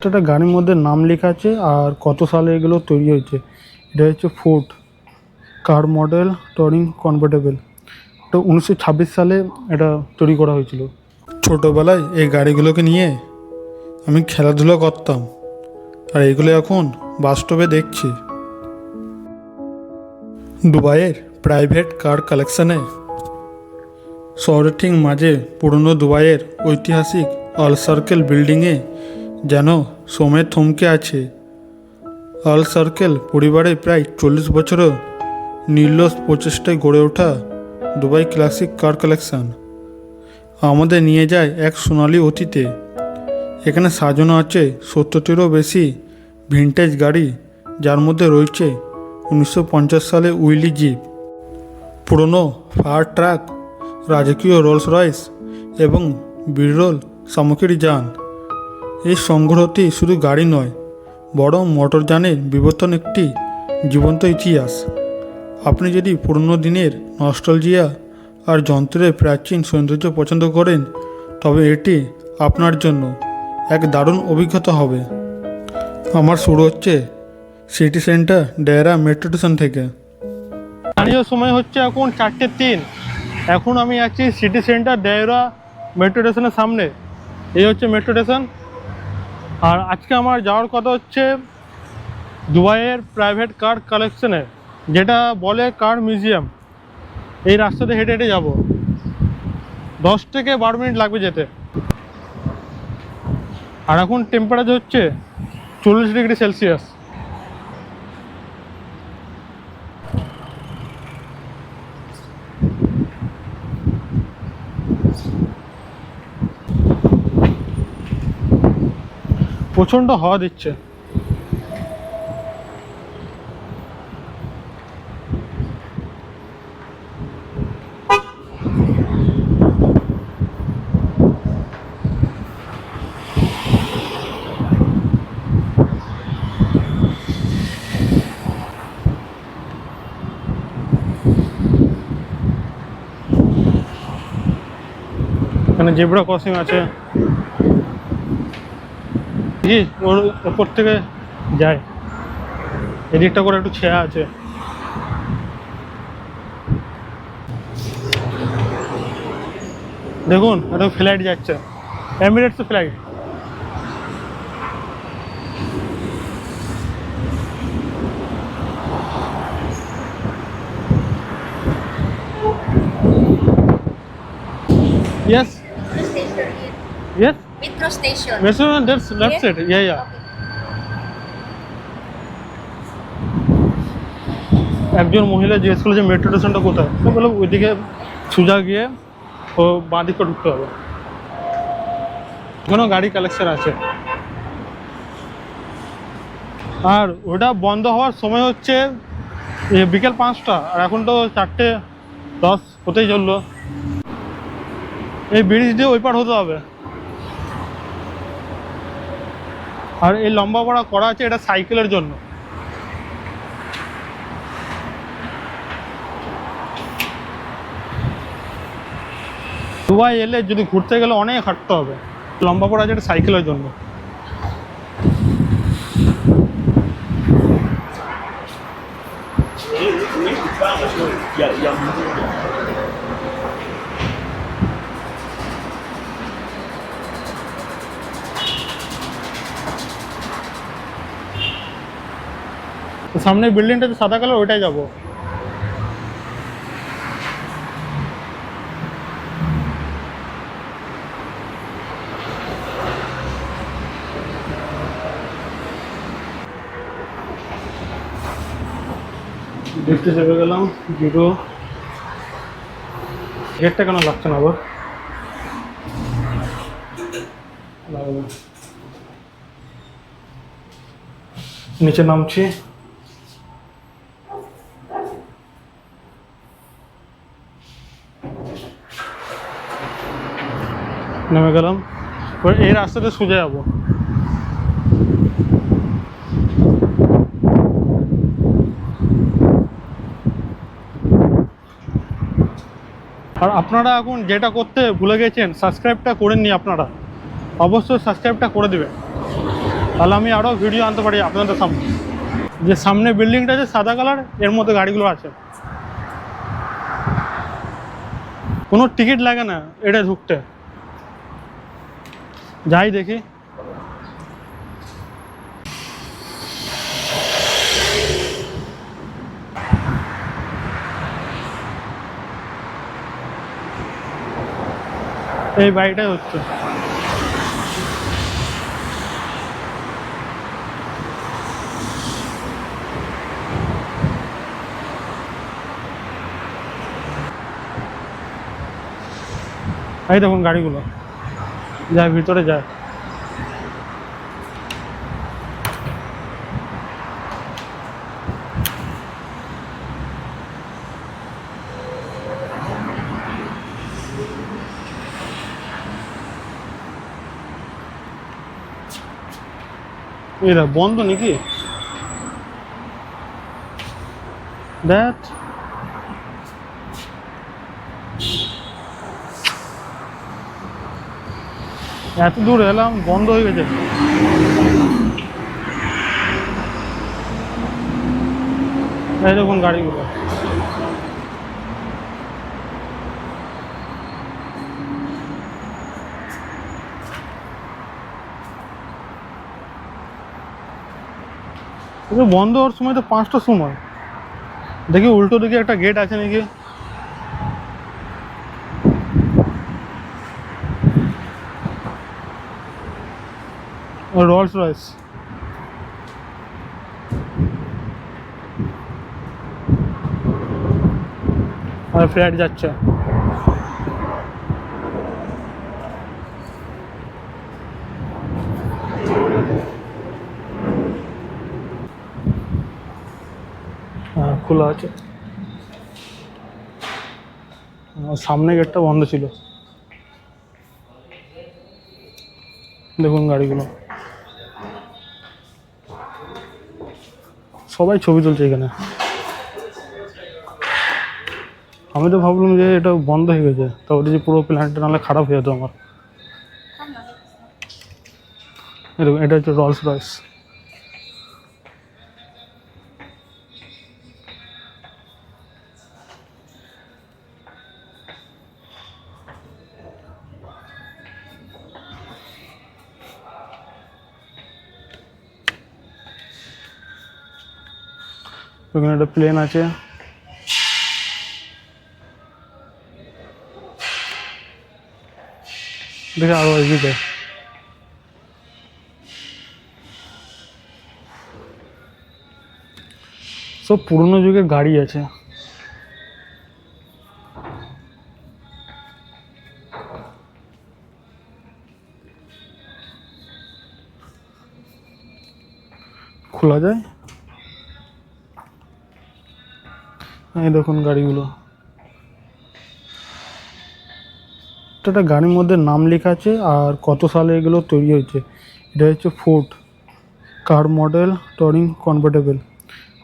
একটা গাড়ির মধ্যে নাম লেখা আছে আর কত সালে এগুলো তৈরি হয়েছে। এটা হচ্ছে ফোর্ড কার মডেল টরিং কনভার্টেবল। এটা 1926 সালে এটা তৈরি করা হয়েছিল। ছোটোবেলায় এই গাড়িগুলোকে নিয়ে আমি খেলাধুলা করতাম, আর এগুলো এখন বাস্তবে দেখছি। দুবাইয়ের প্রাইভেট কার কালেকশানে শহরের ঠিক মাঝে পুরনো দুবাইয়ের ঐতিহাসিক অল সার্কেল বিল্ডিংয়ে যেন সময় থমকে আছে। অল সার্কেল পরিবারে প্রায় 40 বছরও নির্লস প্রচেষ্টায় গড়ে ওঠা দুবাই ক্লাসিক কার কালেকশান আমাদের নিয়ে যায় এক সোনালি অতীতে। এখানে সাজানো আছে 70টিরও বেশি ভিনটেজ গাড়ি, যার মধ্যে রয়েছে 1950 সালে উইলি জিপ, পুরনো ফায়ার ট্রাক, রাজকীয় রোলস রয়েস এবং বিরল সামগ্রী যান। এই সংগ্রহটি শুধু গাড়ি নয়, বরং মোটরযানের বিবর্তন একটি জীবন্ত ইতিহাস। আপনি যদি পুরনো দিনের নস্টালজিয়া আর যন্ত্রের প্রাচীন সৌন্দর্য পছন্দ করেন, তবে এটি আপনার জন্য এক দারুণ অভিজ্ঞতা হবে। আমার শুরু হচ্ছে সিটি সেন্টার ডেরা মেট্রো স্টেশন থেকে। স্থানীয় সময় হচ্ছে এখন 4:03। এখন আমি আছি সিটি সেন্টার ডেরা মেট্রো স্টেশনের সামনে। এই হচ্ছে মেট্রো স্টেশন। আর আজকে আমার যাওয়ার কথা হচ্ছে দুবাইয়ের প্রাইভেট কার কালেকশনে, যেটা বলে কার মিউজিয়াম। এই রাস্তাতে হেঁটে হেঁটে যাব, 10 থেকে 12 মিনিট লাগবে যেতে। আর এখন টেম্পারেচার হচ্ছে 40 ডিগ্রি সেলসিয়াস। প্রচণ্ড হাওয়া দিচ্ছে। এখানে জেব্রা ক্রসিং আছে, ওর ওপর থেকে যায়। এদিকটা করে একটু ছেঁড়া আছে। দেখুন, একটা ফ্লাইট যাচ্ছে, Emirates flight. Yes. Yes. Metro station. Metro, that's left Yes? side. Yeah, yeah. একজন মহিলা জিজ্ঞেস করলো যে মেট্রো স্টেশনটা কোথায়, তো বললো ওইদিকে সোজা গিয়ে ও বাঁ দিকে ঢুকতে হবে। কোনো গাড়ি কালেকশন আছে। আর ওটা বন্ধ হওয়ার সময় হচ্ছে বিকেল 5টা, আর এখন তো 4:10 হতেই চললো। এই ব্রিজ দিয়ে ওই পার হতে হবে। আর এই লম্বা বড়া করা আছে, এটা সাইকেলের জন্য। দুবাই এলে যদি ঘুরতে গেলে অনেক হাঁটতে হবে। লম্বা পড়া আছে, এটা সাইকেলের জন্য। সামনে বিল্ডিংটাতে সাদা কালার, ওইটাই যাবো। লিফটে চেপে গেলাম। জিরো গেটটা কেন লাগছে না আবার? নিচে নামছি। নেমে গেলাম। এই রাস্তাতে সোজা যাবো। আর আপনারা এখন যেটা করতে ভুলে গেছেন, সাবস্ক্রাইবটা করেননি আপনারা, অবশ্যই সাবস্ক্রাইবটা করে দেবেন। তাহলে আমি আরও ভিডিও আনতে পারি আপনাদের সামনে। যে সামনে বিল্ডিংটা আছে সাদা কালার, এর মধ্যে গাড়িগুলো আছে। কোনো টিকিট লাগে না এটা ঢুকতে। যাই দেখি। এই বাড়িটাই হচ্ছে। এই দেখুন গাড়িগুলো যায়, ভিতরে যায়। এরা বন্ধ নাকি দেখ। এত দূর এলাম, বন্ধ হয়ে গেছে। এই দেখুন গাড়িগুলো। বন্ধ হওয়ার সময় তো 5টার সময়। দেখি উল্টো দিকে একটা গেট আছে নাকি। Rolls Royce. আর ফ্ল্যাট যাচ্ছে। হ্যাঁ খোলা আছে। সামনে গেটটা বন্ধ ছিল। দেখুন গাড়িগুলো, সবাই ছবি তুলছে এখানে। আমি তো ভাবলাম যে এটা বন্ধ হয়ে গেছে, তারপরে যে পুরো প্ল্যানটা নাহলে খারাপ হয়ে যেত আমার। এরকম এটা হচ্ছে রোলস রয়েস। ওখানে একটা প্লেন আছে। দেখে আরো এগিয়ে। সব পুরনো যুগের গাড়ি আছে। খোলা যায়। এই দেখুন গাড়িগুলো। একটা গাড়ির মধ্যে নাম লেখা আছে আর কত সালে এগুলো তৈরি হয়েছে। এটা হচ্ছে ফোর্ড কার মডেল টরিং কনভার্টেবল।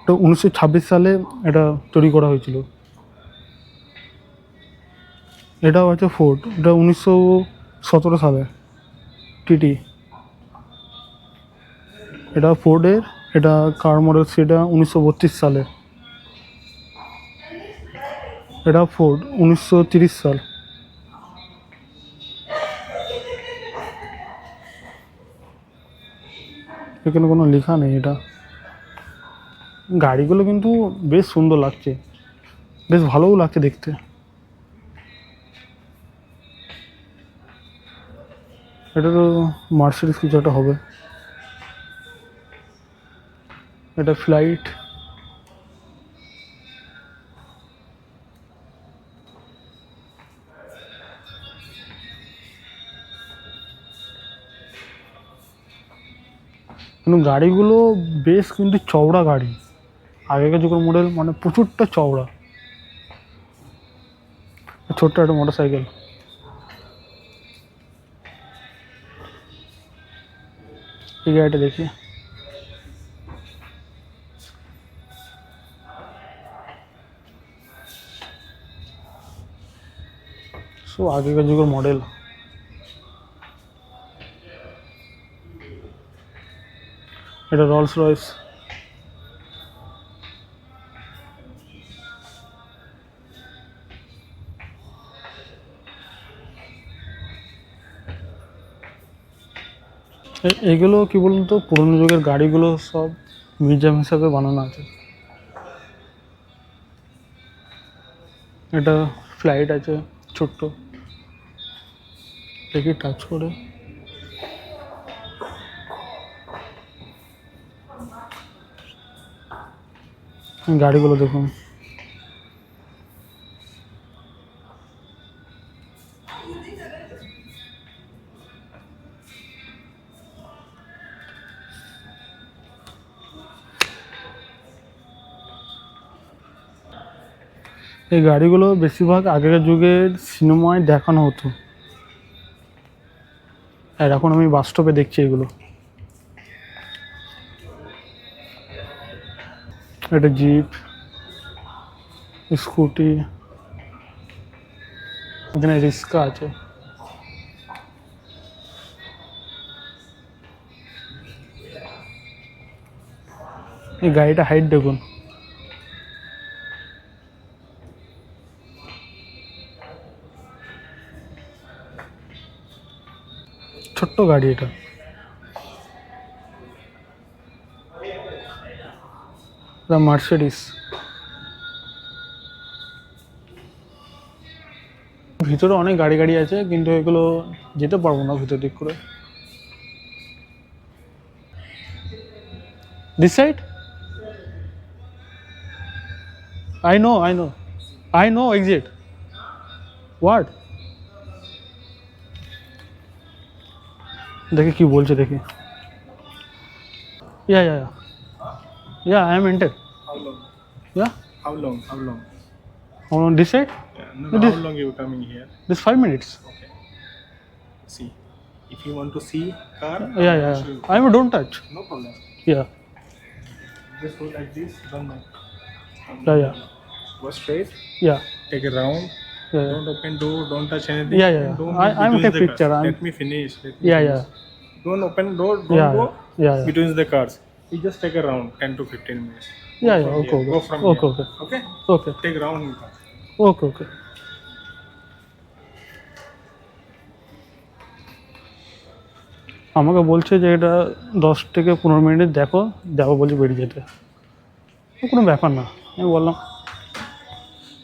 এটা 1926 সালে এটা তৈরি করা হয়েছিল। এটাও আছে ফোর্ড, এটা 1917 সালে টিটি। এটা ফোর্ডের, এটা কার মডেল সেটা 1932 সালে। এটা ফোর্ড 1930 সাল। এখানে কোনো লেখা নেই। এটা গাড়িগুলো কিন্তু বেশ সুন্দর লাগছে, বেশ ভালোও লাগছে দেখতে। এটা তো মার্সিডিজ কিছু একটা হবে। এটা ফ্লাইট। কিন্তু গাড়িগুলো বেশ কিন্তু চওড়া গাড়ি, আগেকার যুগের মডেল, মানে প্রচুরটা চওড়া। ছোট্ট একটা মোটর সাইকেল। এই গাড়িটা দেখি। সব আগেকার যুগের মডেল। এটা রোলস রয়েস। এগুলো কি বলুন তো, পুরনো যুগের গাড়িগুলো সব মিউজিয়াম হিসাবে বানানো আছে। এটা ফ্লাইট আছে ছোট্ট, দেখি টাচ করে। গাড়িগুলো দেখুন। এই গাড়িগুলো বেশিরভাগ আগেকার যুগের সিনেমায় দেখানো হতো, আর এখন আমি বাস্তবে দেখছি এগুলো। এটা জিপ, স্কুটি, এখানে রিক্সা আছে। এই গাড়িটা হাইট দেখুন। ছোট্ট গাড়ি এটা। মার্সিডিস। ভিতরে অনেক গাড়ি গাড়ি আছে, কিন্তু এগুলো যেতে পারবো না ভিতর দিক করে। This side I know exit. What? দেখি কি বলছে দেখি। Yeah, I am entered. How long? Yeah, How long? How long? on this side. No, This- how long you coming here? This 5 minutes. Okay. See, if you want to see car, Yeah. I'll show you. I don't touch. No problem. Yeah. Just go like this. Don't Yeah. Go straight. Yeah. Take a round. Yeah. Don't open door. Don't touch anything. Yeah. Don't I'm between take the picture. cars. Let me finish. Yeah. Don't open door. Don't go Yeah. between the cars. You just take a round, 10 to 15 minutes. Yeah. From Okay. here. Go from Okay. here. Okay. Okay. Take round in car. Okay. আমাকে বলছে যে এটা 10 থেকে 15 minute দেখো, যাবো বলছি বেরিয়ে যেতে। কোনো ব্যাপার না, আমি বললাম।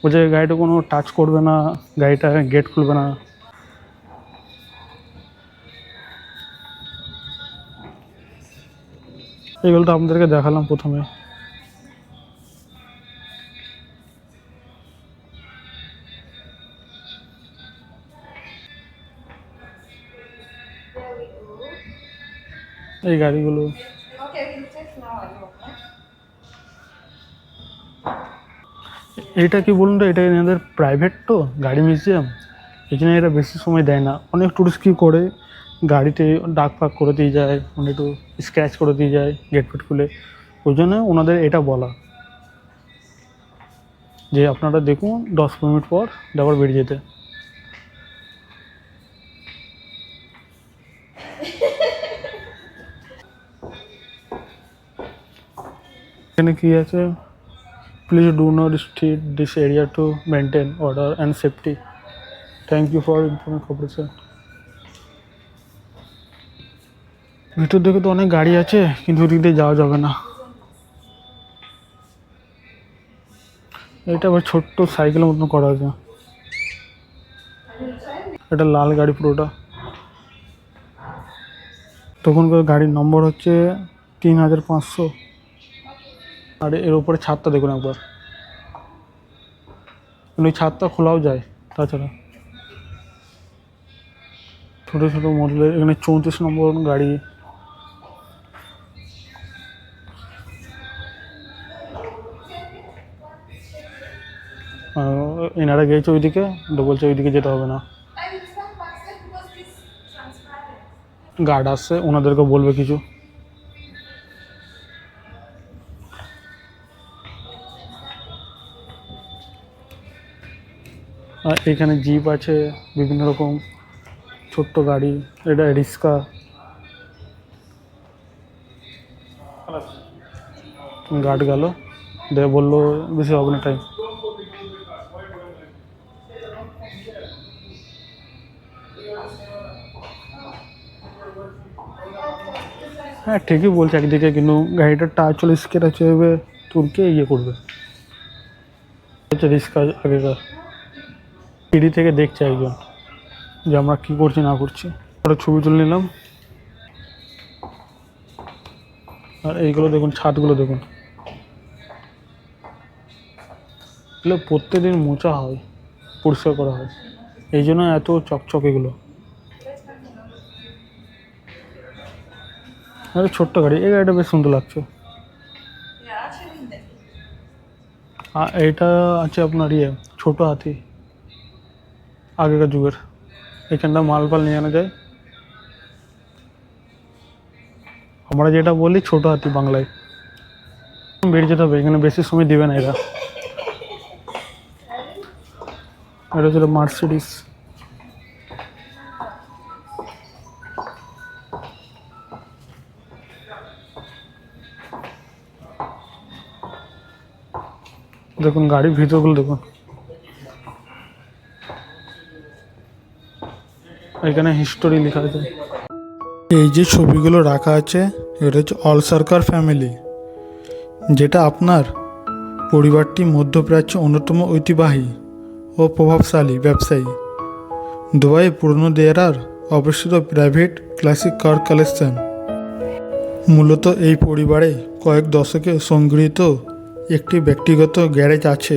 বলছে গাড়িটা কোনো টাচ করবে না, গাড়িটা গেট খুলবে না। এগুলো তো আপনাদেরকে দেখালাম প্রথমে। এই গাড়িগুলো Okay, we'll take now a look. এটা কি বলুন তো, এটা এনাদের প্রাইভেট তো গাড়ি মিউজিয়াম, এখানে এরা বেশি সময় দেয় না। অনেক টুরিস্ট কী করে গাড়িতে দাগ ফাগ করে দিয়ে যায়, মানে একটু স্ক্র্যাচ করে দিয়ে যায় গেট ফেট খুলে। ওই জন্য ওনাদের এটা বলা যে আপনারা দেখুন 10 মিনিট পর আবার বেরিয়ে যেতে। এখানে কি আছে? Please do not street this area to maintain order and safety. Thank you for information cooperation. ভিতর দিকে তো অনেক গাড়ি আছে, কিন্তু ওদিক দিয়ে যাওয়া যাবে না। এটা আবার ছোট্ট সাইকেলের মতন করা আছে। এটা লাল গাড়ি পুরোটা। তখনকার গাড়ির নম্বর হচ্ছে 3500। আর এর উপরে ছাদটা দেখুন একবার, ওই ছাদটা খোলাও যায়। তাছাড়া ছোটো ছোটো মডেলের এখানে 34 নম্বর গাড়ি। এনারা গিয়েছে ওইদিকে, তো বলছে ওইদিকে যেতে হবে না, I will start myself because it's transparent. Guard আসছে, ওনাদেরকে বলবে কিছু। আর এখানে জিপ আছে, বিভিন্ন রকম ছোট্ট গাড়ি। এটা রিক্সা। গার্ড গেল, দিয়ে বললো বেশি হবে না টাইম। হ্যাঁ ঠিকই বলছে একদিকে, কিন্তু গাড়িটার টায়ার চলে স্কেট আছে, তুলকে ইয়ে করবে, হচ্ছে রিস্ক আগেকার। সিঁড়ি থেকে দেখছে একজন যে আমরা কী করছি না করছি। ওটা ছবি তুলে নিলাম। আর এইগুলো দেখুন, ছাদগুলো দেখুন, এগুলো প্রত্যেকদিন মোছা হয়, পরিষ্কার করা হয়, এই জন্য এত চকচক এগুলো। আরে ছোট্ট গাড়ি, এই গাড়িটা বেশ সুন্দর লাগছে। Yeah, actually, that. আর এইটা আছে আপনার ইয়ে ছোটো হাতি, আগেকার যুগের। এখানটা মাল নিয়ে আনা যায়। আমরা যেটা বলি ছোটো হাতি বাংলায়। বেরিয়ে যেতে হবে, এখানে বেশি সময় দেবে না এরা। এটা হচ্ছে মার্সিডিস। দেখুন গাড়ির ভিতরগুলো দেখুন, এখানে হিস্টোরি লেখা আছে। এই যে ছবিগুলো রাখা আছে এটা হচ্ছে অল সরকার ফ্যামিলি, যেটা আপনার পরিবারটি মধ্যপ্রাচ্যের অন্যতম ঐতিহ্যবাহী ও প্রভাবশালী ব্যবসায়ী। দুবাই পুরনো দেয়ারার অবস্থিত প্রাইভেট ক্লাসিক কার কালেকশন। মূলত এই পরিবারে কয়েক দশকে সংগৃহীত একটি ব্যক্তিগত গ্যারেজ আছে।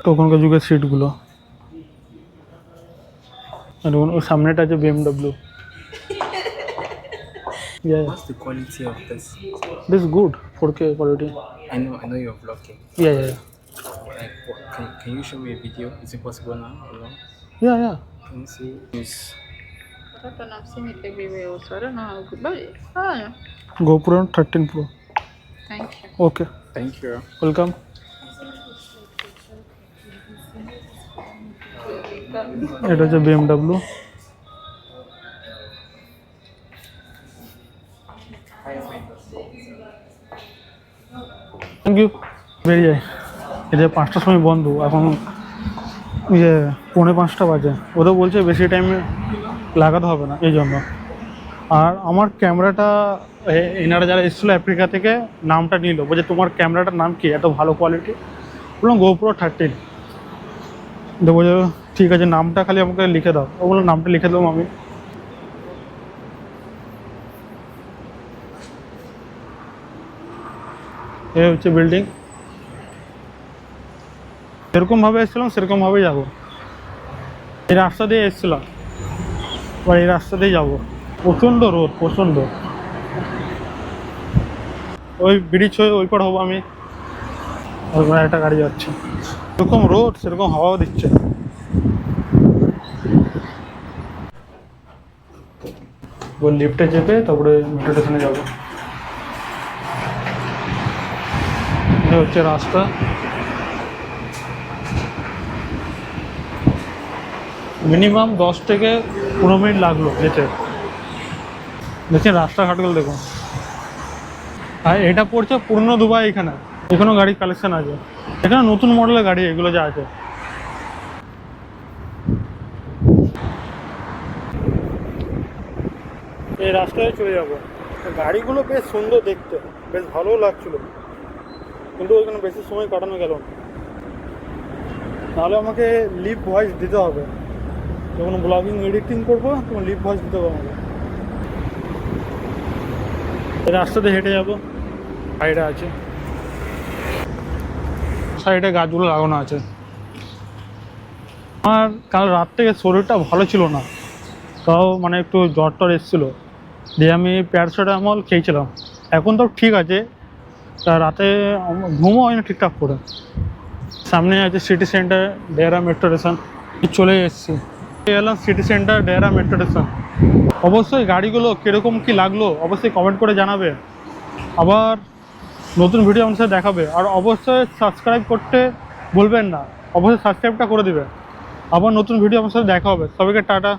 তখনকার যুগের সিটগুলো, আর ওর সামনেটা আছে BMW। Yeah, What's the quality of this? this is good 4K quality. I know you're vlogging. Yeah. Like, can you show me a video? Is it possible now? Or no? Yeah. Can you see? Yes. I don't know, I've seen it everywhere also. I don't know how good, but I don't know. GoPro 13 Pro. Thank you. Okay, Thank you. welcome. এটা হচ্ছে BMW। Thank you. বেরিয়ে যায়, এটা 5টার সময় বন্ধ, এখন ইয়ে 4:45 বাজে। ওদের বলছে বেশি টাইম লাগাতে হবে না এই জন্য। আর আমার ক্যামেরাটা এনারা যারা এসেছিলো আফ্রিকা থেকে নামটা নিল, বলছে তোমার ক্যামেরাটার নাম কি, এত ভালো কোয়ালিটি? বললাম GoPro 13। তো বলছে ঠিক আছে, নামটা খালি আমাকে লিখে দাও। ও বললো নামটা লিখে দেবো আমি। এই হচ্ছে বিল্ডিং। যেরকমভাবে এসেছিলাম সেরকমভাবেই যাবো। এই রাস্তা দিয়ে এসেছিলাম, এবার এই রাস্তা দিয়ে যাবো। প্রচণ্ড রোদ, প্রচণ্ড। ওই ব্রিজ হয়ে ওই পার হবো আমি, ওখানে একটা গাড়ি যাচ্ছে। যেরকম রোদ সেরকম হাওয়াও দিচ্ছে। ওই লিফটে চেপে তারপরে মেট্রো স্টেশনে যাবো। এটা হচ্ছে রাস্তা। মিনিমাম 10 থেকে 15 মিনিট লাগলো যেতে। দেখছেন রাস্তাঘাটগুলো দেখুন। আর এটা পড়ছে পুরনো দুবাই। এখানেও গাড়ি কালেকশন আছে। এখানে নতুন মডেলের গাড়ি এগুলো যা আছে। এই রাস্তায় চলে যাব। গাড়িগুলো বেশ সুন্দর দেখতে, বেশ ভালোও লাগছিল, কিন্তু ওইখানে বেশি সময় কাটানো গেল না। তাহলে আমাকে লিভ ভয়েস দিতে হবে, যখন ব্লগিং এডিটিং করবো তখন লিভ ভয়েস দিতে হবে আমাকে। এই রাস্তাতে হেঁটে যাবো। সাইডে আছে, সাইডে গাছগুলো লাগানো আছে। আমার কাল রাত থেকে শরীরটা ভালো ছিল না, তাও মানে একটু জ্বর টর এসেছিলো, দিয়ে আমি প্যারাসিটামল খেয়েছিলাম। এখন তো ঠিক আছে, তা রাতে ঘুমও হয় না ঠিকঠাক করে। সামনে আছে city centre Dehra metro station. চলে এসেছি, এলাম city centre Dehra metro station. অবশ্যই গাড়িগুলো কীরকম কী লাগলো অবশ্যই কমেন্ট করে জানাবে। আবার নতুন ভিডিও আমার সাথে দেখাবে। আর অবশ্যই সাবস্ক্রাইব করতে ভুলবেন না, অবশ্যই সাবস্ক্রাইবটা করে দেবে। আবার নতুন ভিডিও আমার সাথে দেখা হবে। সবাইকে টাটা।